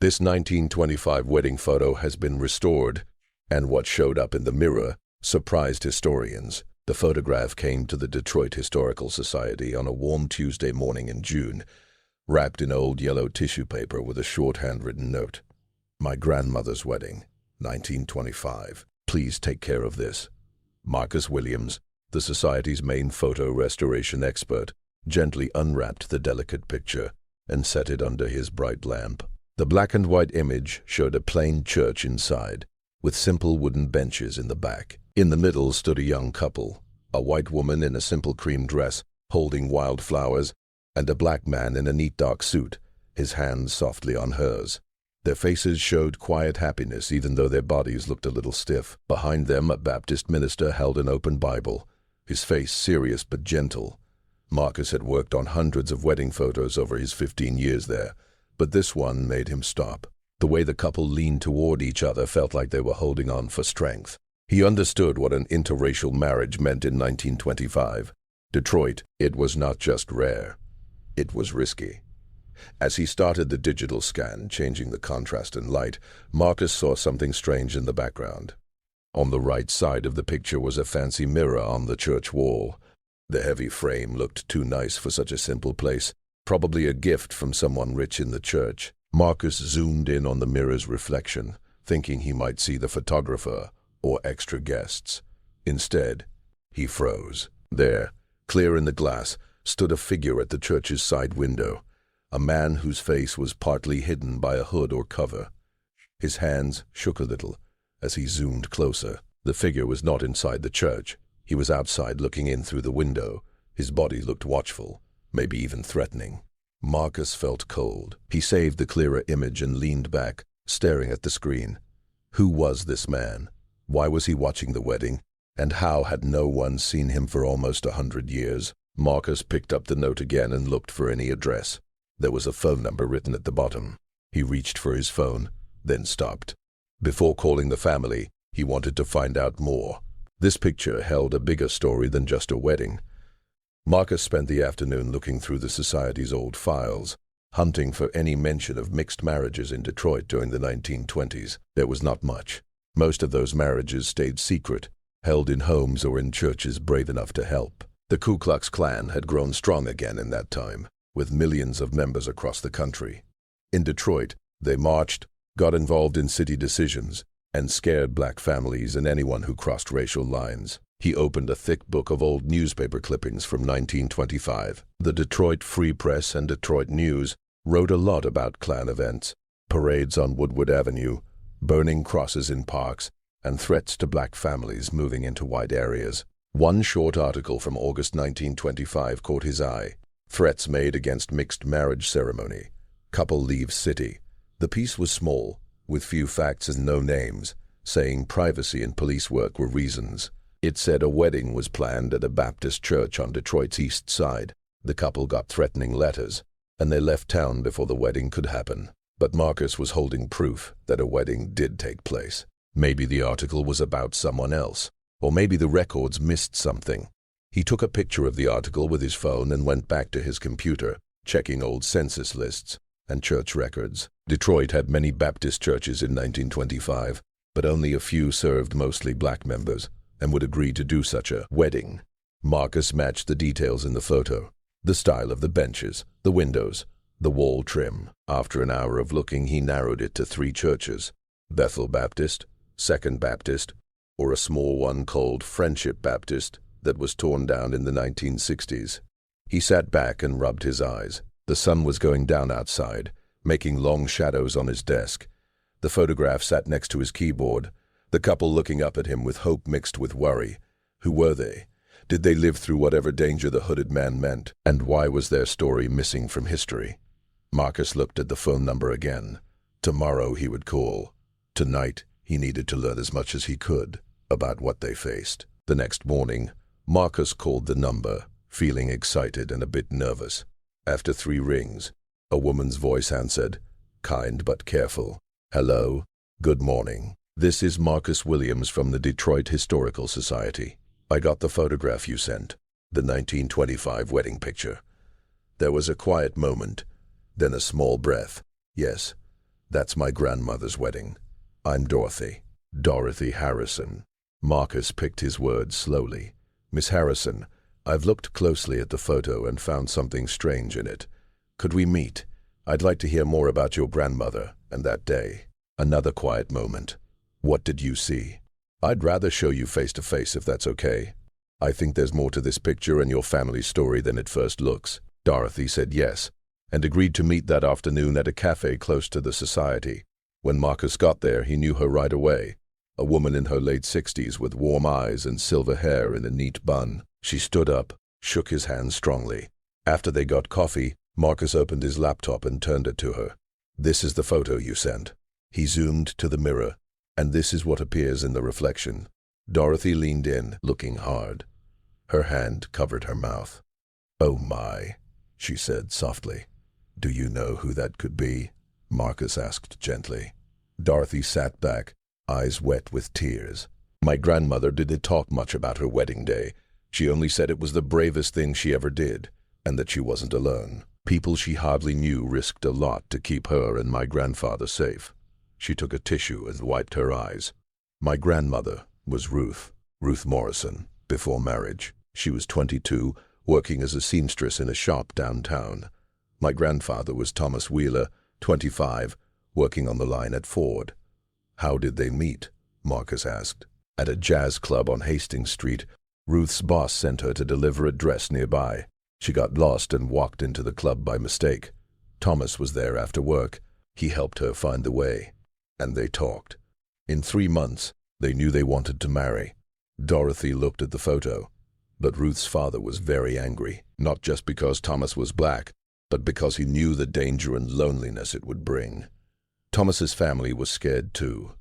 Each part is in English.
This 1925 wedding photo has been restored, and what showed up in the mirror surprised historians. The photograph came to the Detroit Historical Society on a warm Tuesday morning in June, wrapped in old yellow tissue paper with a short handwritten note. "My grandmother's wedding, 1925. Please take care of this." Marcus Williams, the Society's main photo restoration expert, gently unwrapped the delicate picture and set it under his bright lamp. The black and white image showed a plain church inside, with simple wooden benches in the back. In the middle stood a young couple, a white woman in a simple cream dress holding wildflowers, and a black man in a neat dark suit, his hands softly on hers. Their faces showed quiet happiness even though their bodies looked a little stiff. Behind them, a Baptist minister held an open Bible, his face serious but gentle. Marcus had worked on hundreds of wedding photos over his 15 years there, but this one made him stop. The way the couple leaned toward each other felt like they were holding on for strength. He understood what an interracial marriage meant in 1925. Detroit, it was not just rare, it was risky. As he started the digital scan, changing the contrast and light, Marcus saw something strange in the background. On the right side of the picture was a fancy mirror on the church wall. The heavy frame looked too nice for such a simple place, probably a gift from someone rich in the church. Marcus zoomed in on the mirror's reflection, thinking he might see the photographer or extra guests. Instead, he froze. There, clear in the glass, stood a figure at the church's side window, a man whose face was partly hidden by a hood or cover. His hands shook a little as he zoomed closer. The figure was not inside the church. He was outside looking in through the window. His body looked watchful, maybe even threatening. Marcus felt cold. He saved the clearer image and leaned back, staring at the screen. Who was this man? Why was he watching the wedding? And how had no one seen him for almost 100 years? Marcus picked up the note again and looked for any address. There was a phone number written at the bottom. He reached for his phone, then stopped. Before calling the family, he wanted to find out more. This picture held a bigger story than just a wedding. Marcus spent the afternoon looking through the Society's old files, hunting for any mention of mixed marriages in Detroit during the 1920s. There was not much. Most of those marriages stayed secret, held in homes or in churches brave enough to help. The Ku Klux Klan had grown strong again in that time, with millions of members across the country. In Detroit, they marched, got involved in city decisions, and scared black families and anyone who crossed racial lines. He opened a thick book of old newspaper clippings from 1925. The Detroit Free Press and Detroit News wrote a lot about Klan events, parades on Woodward Avenue, burning crosses in parks, and threats to black families moving into white areas. One short article from August 1925 caught his eye. Threats made against mixed marriage ceremony. Couple leaves city. The piece was small, with few facts and no names, saying privacy and police work were reasons. It said a wedding was planned at a Baptist church on Detroit's east side. The couple got threatening letters, and they left town before the wedding could happen. But Marcus was holding proof that a wedding did take place. Maybe the article was about someone else, or maybe the records missed something. He took a picture of the article with his phone and went back to his computer, checking old census lists and church records. Detroit had many Baptist churches in 1925, but only a few served mostly black members and would agree to do such a wedding. Marcus matched the details in the photo, the style of the benches, the windows, the wall trim. After an hour of looking, he narrowed it to 3 churches: Bethel Baptist, Second Baptist, or a small one called Friendship Baptist that was torn down in the 1960s. He sat back and rubbed his eyes. The sun was going down outside, making long shadows on his desk. The photograph sat next to his keyboard, the couple looking up at him with hope mixed with worry. Who were they? Did they live through whatever danger the hooded man meant? And why was their story missing from history? Marcus looked at the phone number again. Tomorrow he would call. Tonight he needed to learn as much as he could about what they faced. The next morning, Marcus called the number, feeling excited and a bit nervous. After 3 rings, a woman's voice answered, kind but careful. Hello, good morning. This is Marcus Williams from the Detroit Historical Society. I got the photograph you sent, the 1925 wedding picture. There was a quiet moment, then a small breath. Yes, That's my grandmother's wedding. I'm Dorothy. Dorothy Harrison. Marcus picked his words slowly. Miss Harrison, I've looked closely at the photo and found something strange in it. Could we meet? I'd like to hear more about your grandmother and that day. Another quiet moment. What did you see? I'd rather show you face to face if that's okay. I think there's more to this picture and your family's story than it first looks. Dorothy said yes, and agreed to meet that afternoon at a cafe close to the society. When Marcus got there, he knew her right away. A woman in her late 60s with warm eyes and silver hair in a neat bun. She stood up, shook his hand strongly. After they got coffee, Marcus opened his laptop and turned it to her. This is the photo you sent. He zoomed to the mirror, and this is what appears in the reflection. Dorothy leaned in, looking hard. Her hand covered her mouth. Oh my, she said softly. Do you know who that could be? Marcus asked gently. Dorothy sat back, eyes wet with tears. My grandmother didn't talk much about her wedding day. She only said it was the bravest thing she ever did, and that she wasn't alone. People she hardly knew risked a lot to keep her and my grandfather safe. She took a tissue and wiped her eyes. My grandmother was Ruth Morrison, before marriage. She was 22, working as a seamstress in a shop downtown. My grandfather was Thomas Wheeler, 25, working on the line at Ford. How did they meet? Marcus asked. At a jazz club on Hastings Street. Ruth's boss sent her to deliver a dress nearby. She got lost and walked into the club by mistake. Thomas was there after work. He helped her find the way. And they talked. In 3 months, they knew they wanted to marry. Dorothy looked at the photo. But Ruth's father was very angry, not just because Thomas was black, but because he knew the danger and loneliness it would bring. Thomas's family was scared too.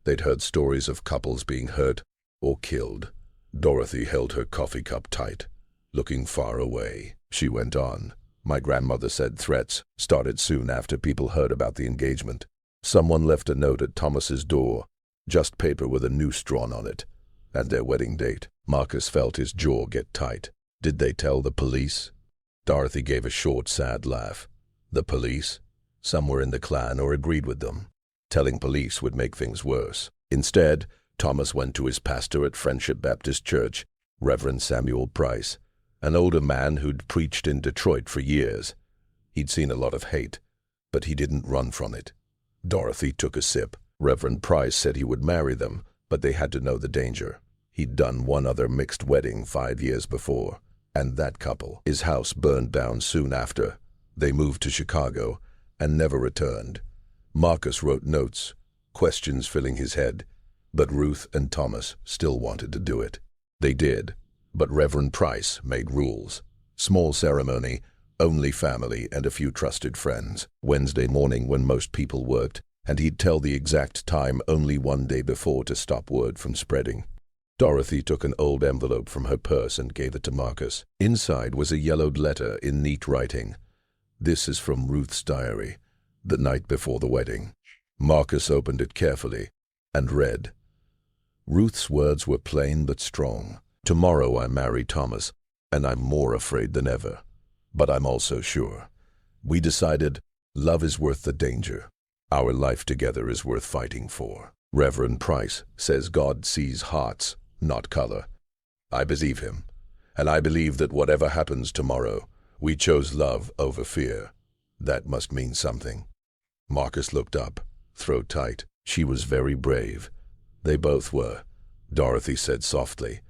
They'd heard stories of couples being hurt or killed. Dorothy held her coffee cup tight, looking far away. She went on. My grandmother said threats started soon after people heard about the engagement. Someone left a note at Thomas's door, just paper with a noose drawn on it, and their wedding date. Marcus felt his jaw get tight. Did they tell the police? Dorothy gave a short, sad laugh. The police? Some were in the Klan or agreed with them. Telling police would make things worse. Instead, Thomas went to his pastor at Friendship Baptist Church, Reverend Samuel Price, an older man who'd preached in Detroit for years. He'd seen a lot of hate, but he didn't run from it. Dorothy took a sip. Reverend Price said he would marry them, but they had to know the danger. He'd done one other mixed wedding 5 years before, and that couple, his house burned down soon after. They moved to Chicago and never returned. Marcus wrote notes, questions filling his head, but Ruth and Thomas still wanted to do it. They did, but Reverend Price made rules. Small ceremony, only family and a few trusted friends. Wednesday morning when most people worked, and he'd tell the exact time only 1 day before to stop word from spreading. Dorothy took an old envelope from her purse and gave it to Marcus. Inside was a yellowed letter in neat writing. This is from Ruth's diary, the night before the wedding. Marcus opened it carefully and read. Ruth's words were plain but strong. Tomorrow I marry Thomas, and I'm more afraid than ever. But I'm also sure. We decided love is worth the danger. Our life together is worth fighting for. Reverend Price says God sees hearts, not color. I believe him, and I believe that whatever happens tomorrow, we chose love over fear. That must mean something. Marcus looked up, throat tight. She was very brave. They both were, Dorothy said softly.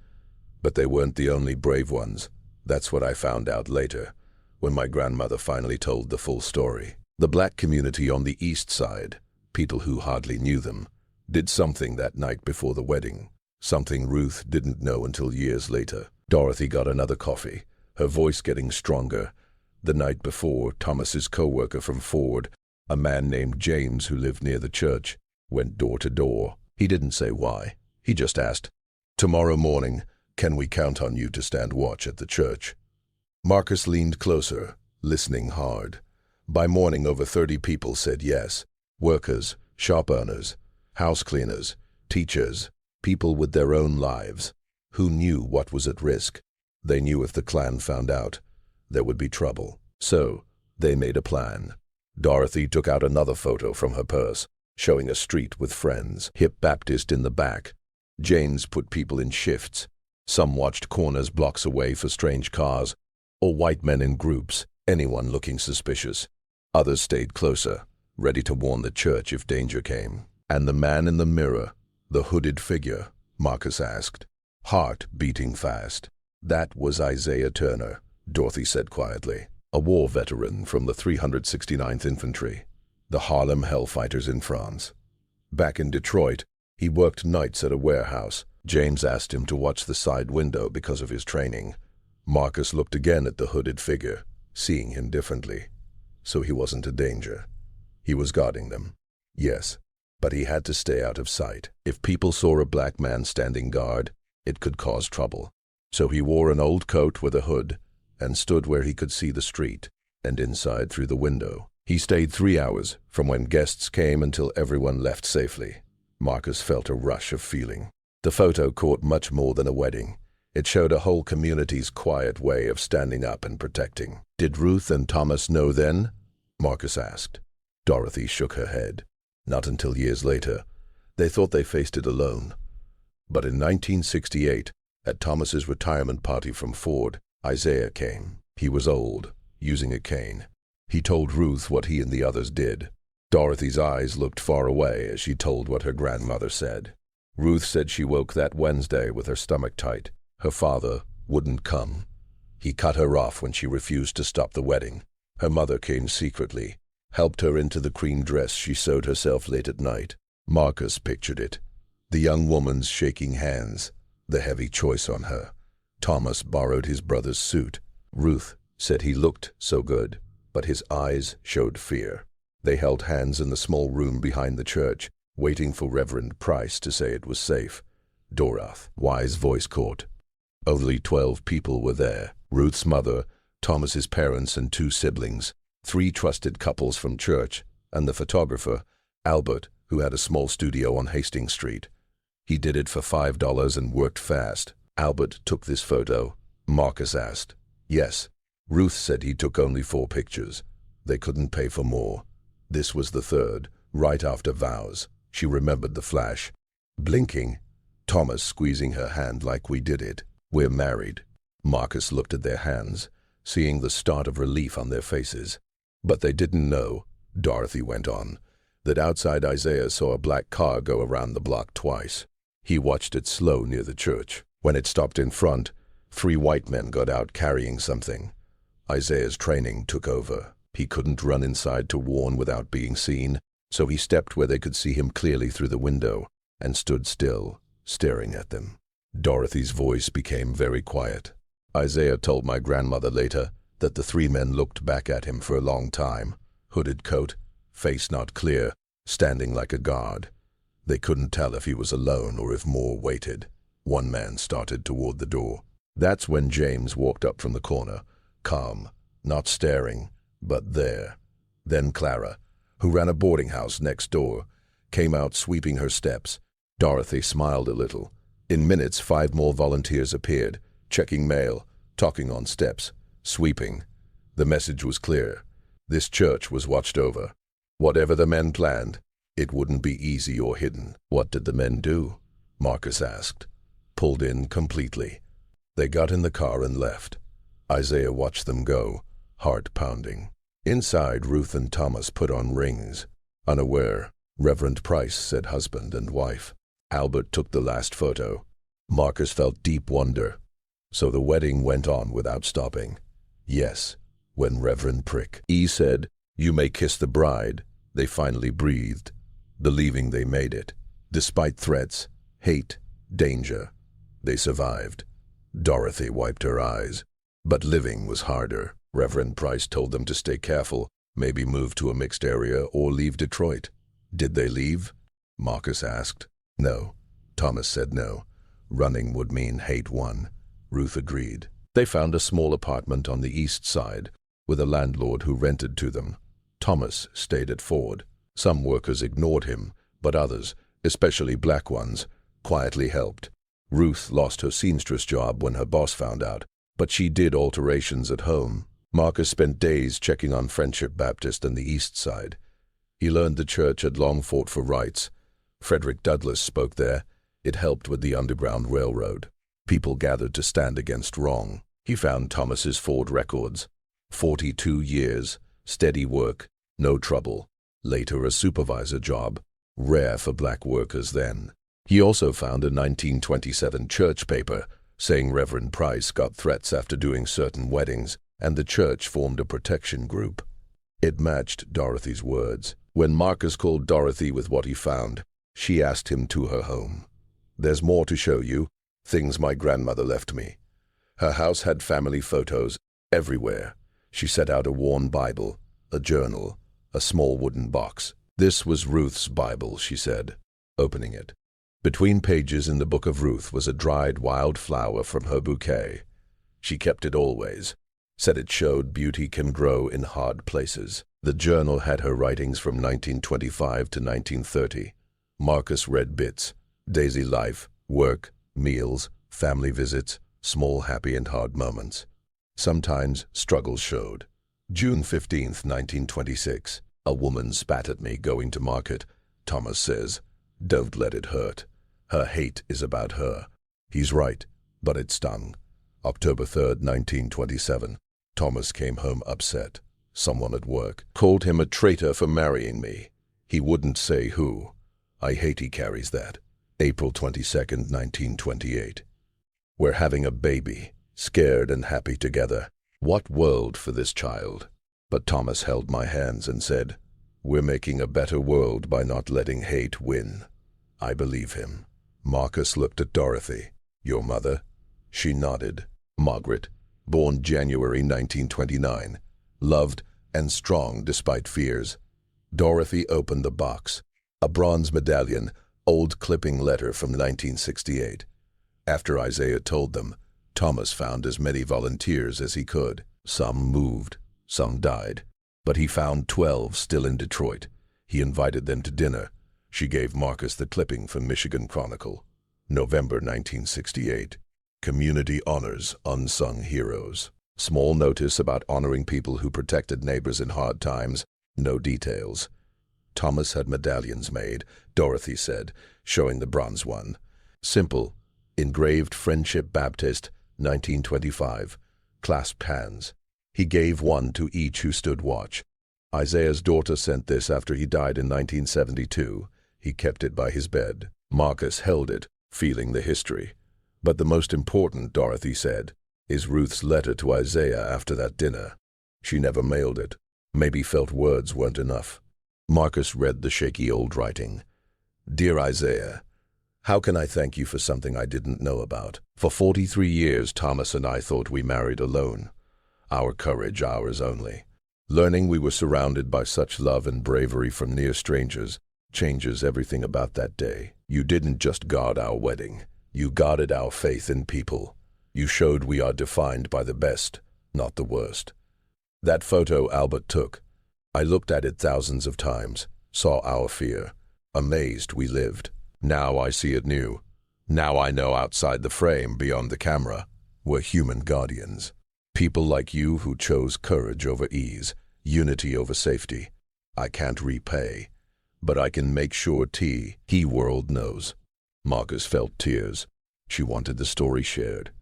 But they weren't the only brave ones. That's what I found out later, when my grandmother finally told the full story. The black community on the East Side, people who hardly knew them, did something that night before the wedding, something Ruth didn't know until years later. Dorothy got another coffee, her voice getting stronger. The night before, Thomas's co-worker from Ford, a man named James who lived near the church, went door to door. He didn't say why. He just asked, "Tomorrow morning, can we count on you to stand watch at the church?" Marcus leaned closer, listening hard. By morning, over 30 people said yes. Workers, shop owners, house cleaners, teachers, people with their own lives, who knew what was at risk. They knew if the Klan found out, there would be trouble. So, they made a plan. Dorothy took out another photo from her purse, showing a street with friends, hip Baptist in the back. Janes put people in shifts. Some watched corners blocks away for strange cars, or white men in groups, anyone looking suspicious. Others stayed closer, ready to warn the church if danger came. And the man in the mirror, the hooded figure, Marcus asked, heart beating fast. That was Isaiah Turner, Dorothy said quietly, a war veteran from the 369th Infantry, the Harlem Hellfighters in France. Back in Detroit, he worked nights at a warehouse. James asked him to watch the side window because of his training. Marcus looked again at the hooded figure, seeing him differently. So he wasn't a danger. He was guarding them. Yes, but he had to stay out of sight. If people saw a black man standing guard, it could cause trouble. So he wore an old coat with a hood and stood where he could see the street and inside through the window. He stayed 3 hours, from when guests came until everyone left safely. Marcus felt a rush of feeling. The photo caught much more than a wedding. It showed a whole community's quiet way of standing up and protecting. Did Ruth and Thomas know then? Marcus asked. Dorothy shook her head. Not until years later. They thought they faced it alone. But in 1968, at Thomas's retirement party from Ford, Isaiah came. He was old, using a cane. He told Ruth what he and the others did. Dorothy's eyes looked far away as she told what her grandmother said. Ruth said she woke that Wednesday with her stomach tight. Her father wouldn't come. He cut her off when she refused to stop the wedding. Her mother came secretly, helped her into the cream dress she sewed herself late at night. Marcus pictured it. The young woman's shaking hands, the heavy choice on her. Thomas borrowed his brother's suit. Ruth said he looked so good, but his eyes showed fear. They held hands in the small room behind the church, waiting for Reverend Price to say it was safe. Dorath, wise voice caught. Only 12 people were there. Ruth's mother, Thomas's parents and 2 siblings, 3 trusted couples from church, and the photographer, Albert, who had a small studio on Hastings Street. He did it for $5 and worked fast. Albert took this photo. Marcus asked. Yes. Ruth said he took only 4 pictures. They couldn't pay for more. This was the 3rd, right after vows. She remembered the flash. Blinking. Thomas squeezing her hand like we did it. We're married. Marcus looked at their hands, seeing the start of relief on their faces. But they didn't know, Dorothy went on, that outside Isaiah saw a black car go around the block twice. He watched it slow near the church. When it stopped in front, 3 white men got out carrying something. Isaiah's training took over. He couldn't run inside to warn without being seen, so he stepped where they could see him clearly through the window and stood still, staring at them. Dorothy's voice became very quiet. Isaiah told my grandmother later that the 3 men looked back at him for a long time, hooded coat, face not clear, standing like a guard. They couldn't tell if he was alone or if more waited. One man started toward the door. That's when James walked up from the corner, calm, not staring, but there. Then Clara, who ran a boarding house next door, came out sweeping her steps. Dorothy smiled a little. In minutes, 5 more volunteers appeared, checking mail, talking on steps, sweeping. The message was clear. This church was watched over. Whatever the men planned, it wouldn't be easy or hidden. What did the men do? Marcus asked. Pulled in completely. They got in the car and left. Isaiah watched them go, heart pounding. Inside, Ruth and Thomas put on rings. Unaware, Reverend Price said husband and wife. Albert took the last photo. Marcus felt deep wonder. So the wedding went on without stopping. Yes, when Reverend Prick E said, "You may kiss the bride," they finally breathed, believing they made it. Despite threats, hate, danger, they survived. Dorothy wiped her eyes. But living was harder. Reverend Price told them to stay careful, maybe move to a mixed area or leave Detroit. Did they leave? Marcus asked. No. Thomas said no. Running would mean hate won. Ruth agreed. They found a small apartment on the east side, with a landlord who rented to them. Thomas stayed at Ford. Some workers ignored him, but others, especially black ones, quietly helped. Ruth lost her seamstress job when her boss found out, but she did alterations at home, Marcus spent days checking on Friendship Baptist and the East Side. He learned the church had long fought for rights. Frederick Douglass spoke there. It helped with the Underground Railroad. People gathered to stand against wrong. He found Thomas's Ford records. 42 years, steady work, no trouble. Later a supervisor job, rare for black workers then. He also found a 1927 church paper saying Reverend Price got threats after doing certain weddings, and the church formed a protection group. It matched Dorothy's words. When Marcus called Dorothy with what he found, she asked him to her home. "There's more to show you, things my grandmother left me." Her house had family photos everywhere. She set out a worn Bible, a journal, a small wooden box. "This was Ruth's Bible," she said, opening it. Between pages in the Book of Ruth was a dried wild flower from her bouquet. She kept it always, said it showed beauty can grow in hard places. The journal had her writings from 1925 to 1930. Marcus read bits: daily life, work, meals, family visits, small happy and hard moments. Sometimes struggles showed. June 15th, 1926. "A woman spat at me going to market. Thomas says, 'Don't let it hurt. Her hate is about her.' He's right, but it stung." October 3rd, 1927. "Thomas came home upset. Someone at work called him a traitor for marrying me. He wouldn't say who. I hate he carries that." April 22nd, 1928. "We're having a baby, scared and happy together. What world for this child?" But Thomas held my hands and said, "We're making a better world by not letting hate win." I believe him. Marcus looked at Dorothy. "Your mother?" She nodded. "Margaret, born January 1929, loved and strong despite fears." Dorothy opened the box. A bronze medallion, old clipping letter from 1968. After Isaiah told them, Thomas found as many volunteers as he could. Some moved, some died, but he found 12 still in Detroit. He invited them to dinner. She gave Marcus the clipping from Michigan Chronicle. November 1968. Community honors unsung heroes. Small notice about honoring people who protected neighbors in hard times. No details. Thomas had medallions made, Dorothy said, showing the bronze one. Simple, engraved Friendship Baptist, 1925. Clasped hands. He gave one to each who stood watch. Isaiah's daughter sent this after he died in 1972. He kept it by his bed. Marcus held it, feeling the history. But the most important, Dorothy said, is Ruth's letter to Isaiah after that dinner. She never mailed it. Maybe felt words weren't enough. Marcus read the shaky old writing. "Dear Isaiah, how can I thank you for something I didn't know about? For 43 years, Thomas and I thought we married alone. Our courage, ours only. Learning we were surrounded by such love and bravery from near strangers changes everything about that day. You didn't just guard our wedding. You guarded our faith in people. You showed we are defined by the best, not the worst." That photo Albert took. I looked at it thousands of times, saw our fear. Amazed we lived. Now I see it new. Now I know outside the frame, beyond the camera, we're human guardians. People like you who chose courage over ease, unity over safety. I can't repay, but I can make sure he world knows. Marcus felt tears. She wanted the story shared.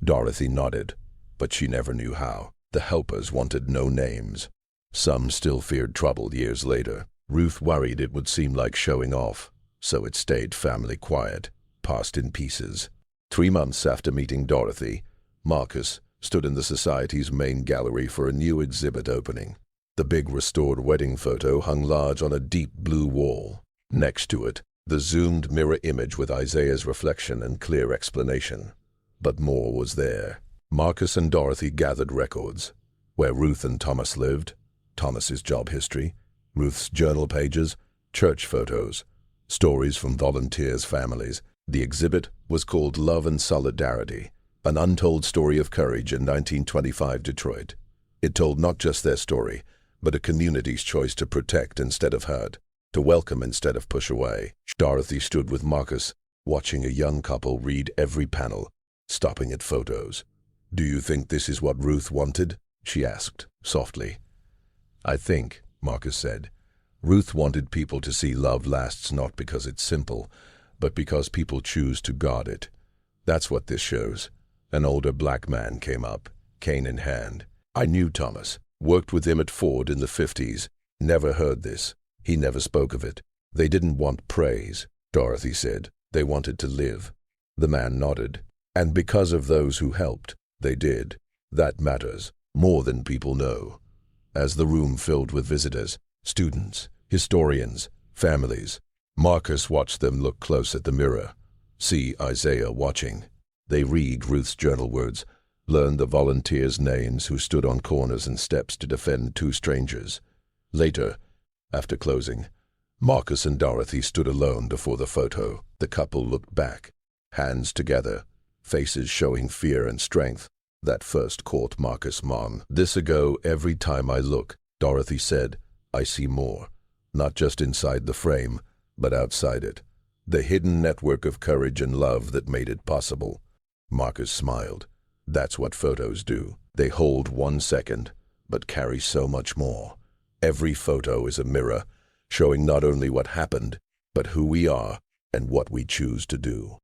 Dorothy nodded, but she never knew how. The helpers wanted no names. Some still feared trouble years later. Ruth worried it would seem like showing off, so it stayed family quiet, passed in pieces. 3 months after meeting Dorothy, Marcus stood in the Society's main gallery for a new exhibit opening. The big restored wedding photo hung large on a deep blue wall. Next to it, the zoomed mirror image with Isaiah's reflection and clear explanation. But more was there. Marcus and Dorothy gathered records. Where Ruth and Thomas lived, Thomas's job history, Ruth's journal pages, church photos, stories from volunteers' families. The exhibit was called Love and Solidarity, an untold story of courage in 1925 Detroit. It told not just their story, but a community's choice to protect instead of hurt, to welcome instead of push away. Dorothy stood with Marcus, watching a young couple read every panel, stopping at photos. "Do you think this is what Ruth wanted?" she asked, softly. I think, Marcus said, Ruth wanted people to see love lasts not because it's simple, but because people choose to guard it. That's what this shows. An older black man came up, cane in hand. I knew Thomas, worked with him at Ford in the 50s, never heard this. He never spoke of it. They didn't want praise, Dorothy said. They wanted to live. The man nodded. And because of those who helped, they did. That matters, more than people know. As the room filled with visitors, students, historians, families, Marcus watched them look close at the mirror. See Isaiah watching. They read Ruth's journal words, learn the volunteers' names who stood on corners and steps to defend two strangers. Later, after closing, Marcus and Dorothy stood alone before the photo. The couple looked back, hands together, faces showing fear and strength. That first caught Marcus' mom. This ago, every time I look, Dorothy said, I see more. Not just inside the frame, but outside it. The hidden network of courage and love that made it possible. Marcus smiled. That's what photos do. They hold 1 second, but carry so much more. Every photo is a mirror, showing not only what happened, but who we are and what we choose to do.